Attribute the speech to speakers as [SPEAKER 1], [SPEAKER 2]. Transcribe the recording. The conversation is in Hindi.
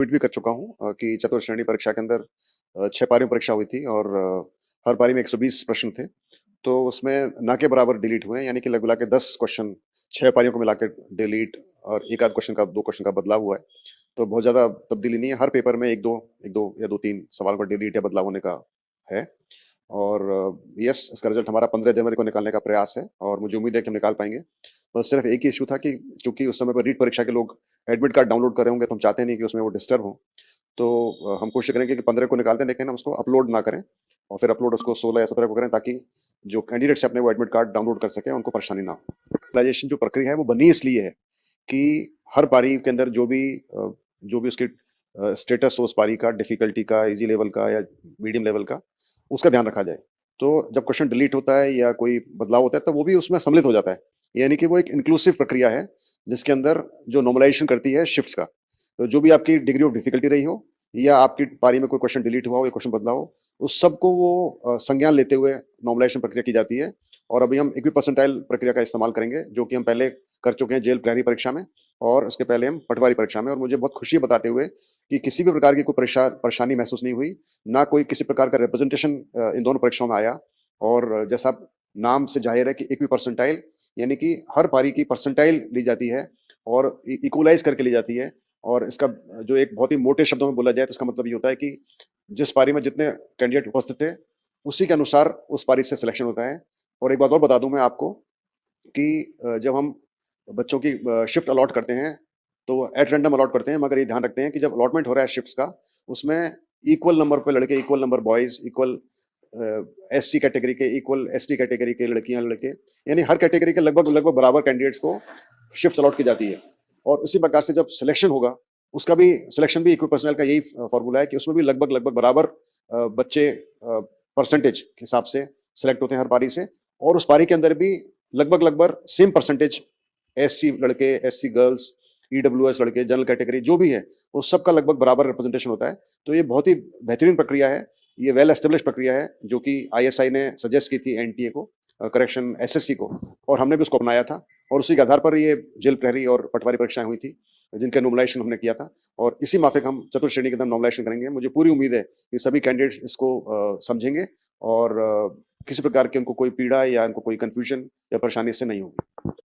[SPEAKER 1] ट्वीट भी कर चुका हूँ कि चतुर्थ श्रेणी परीक्षा के अंदर 6 पारियों में परीक्षा हुई थी और हर पारी में 120 प्रश्न थे। तो उसमें ना के बराबर डिलीट हुए हैं, यानी कि लग-मिला के 10 क्वेश्चन 6 पारियों को मिला के डिलीट और 1 आध क्वेश्चन का 2 क्वेश्चन का बदलाव हुआ है। तो बहुत ज़्यादा तब्दीली नहीं है, हर पेपर में 1-2 या 2-3 सवाल का डिलीट या बदलाव होने का है। और यस, इसका रिज़ल्ट हमारा 15 जनवरी को निकालने का प्रयास है और मुझे उम्मीद है कि हम निकाल पाएँगे। बस सिर्फ़ एक ही इश्यू था कि चूँकि उस समय पर रीट परीक्षा के लोग एडमिट कार्ड डाउनलोड कर रहे होंगे, तो हम चाहते नहीं कि उसमें वो डिस्टर्ब हों। तो हम कोशिश करेंगे कि 15 को निकालते हैं, लेकिन हम उसको अपलोड ना करें और फिर अपलोड उसको 16 या 17 को करें, ताकि जो कैंडिडेट्स हैं अपने वो एडमिट कार्ड डाउनलोड कर सकें, उनको परेशानी ना हो। मोनेटाइजेशन जो प्रक्रिया है वो बनी इसलिए है कि हर पारी के अंदर जो भी उसकी स्टेटस हो उस पारी का, डिफ़िकल्टी का, ईज़ी लेवल का या मीडियम लेवल का, उसका ध्यान रखा जाए। तो जब क्वेश्चन डिलीट होता है या कोई बदलाव होता है, तो वो भी उसमें सम्मिलित हो जाता है। यानी कि वो एक इंक्लूसिव प्रक्रिया है, जिसके अंदर जो नॉर्मलाइज़ेशन करती है शिफ्ट्स का। तो जो भी आपकी डिग्री ऑफ डिफ़िकल्टी रही हो या आपकी पारी में कोई क्वेश्चन डिलीट हुआ हो या क्वेश्चन बदला हो, उस सबको वो संज्ञान लेते हुए नॉर्मलाइज़ेशन प्रक्रिया की जाती है। और अभी हम इक्विपर्सेंटाइल प्रक्रिया का इस्तेमाल करेंगे, जो कि हम पहले कर चुके हैं जेल प्रहरी परीक्षा में और उसके पहले हम पटवारी परीक्षा में। और मुझे बहुत खुशी है बताते हुए कि किसी भी प्रकार की कोई परेशानी महसूस नहीं हुई, ना कोई किसी प्रकार का रिप्रेजेंटेशन इन दोनों परीक्षाओं में आया। और जैसा नाम से ज़ाहिर है कि इक्विपर्सेंटाइल, यानी कि हर पारी की परसेंटाइल ली जाती है और इक्वलाइज़ करके ली जाती है। और इसका जो एक बहुत ही मोटे शब्दों में बोला जाए, तो इसका मतलब ये होता है कि जिस पारी में जितने कैंडिडेट उपस्थित थे, उसी के अनुसार उस पारी से सिलेक्शन होता है। और एक बात और बता दूँ मैं आपको कि जब हम बच्चों की शिफ्ट अलॉट करते हैं, तो एट रैंडम अलॉट करते हैं, मगर ये ध्यान रखते हैं कि जब अलॉटमेंट हो रहा है शिफ्ट्स का, उसमें इक्वल नंबर पे लड़के, equal number boys, equal SC category के, इक्वल एसटी कैटेगरी के लड़कियाँ, लड़के, यानी हर कैटेगरी के लगभग-लगभग बराबर कैंडिडेट्स को शिफ्ट्स अलॉट की जाती है। और उसी प्रकार से जब सिलेक्शन होगा, उसका भी सिलेक्शन भी इक्विपर्सनल का यही फ़ॉर्मूला है कि उसमें भी लगभग-लगभग बराबर बच्चे परसेंटेज के हिसाब से सेलेक्ट होते हैं हर पारी से। और उस पारी के अंदर भी लगभग-लगभग सेम परसेंटेज एससी लड़के, एससी गर्ल्स, ईडब्ल्यूएस लड़के, जनरल कैटेगरी जो भी है, उस सब का लगभग बराबर रिप्रेजेंटेशन होता है। तो ये बहुत ही बेहतरीन प्रक्रिया है, ये वेल एस्टेब्लिश्ड प्रक्रिया है, जो कि आईएसआई ने सजेस्ट की थी एनटीए को, करेक्शन एसएससी को, और हमने भी उसको अपनाया था। और उसी के आधार पर ये जेल प्रहरी और पटवारी परीक्षाएँ हुई थी, जिनका नॉर्मलाइज़ेशन हमने किया था। और इसी माफिक हम चतुर्थ श्रेणी के अंदर नॉर्मलाइज़ेशन करेंगे। मुझे पूरी उम्मीद है कि सभी कैंडिडेट्स इसको समझेंगे और किसी प्रकार की उनको कोई पीड़ा या उनको कोई कन्फ्यूजन या परेशानी इससे नहीं होगी।